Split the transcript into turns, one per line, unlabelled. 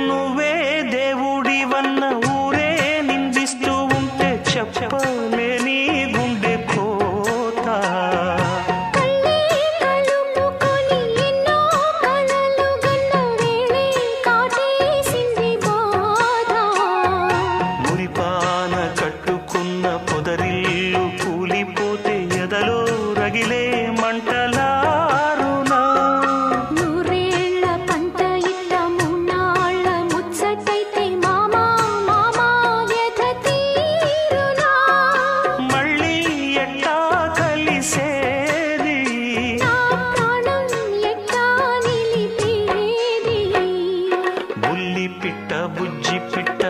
నువ్వే దేవుడివన్న ఊరే నిందిస్తూ ఉంటే చెప్పలేని గుండె కోత. మురిపాన కట్టుకున్న పొదరిల్లు కూలిపోతే ఎదలో రగిలే మంటలారునా.
నూరేళ్ల పంట ఇట్ట మున్నాళ్ళ ముచ్చటైతే మామా మామా ఎద తీరునా.
మళ్ళీ ఎట్టా కలిసేది,
నా ప్రాణం ఎట్టా నిలిపేది.
బుల్లి పిట్ట బుజ్జి పిట్ట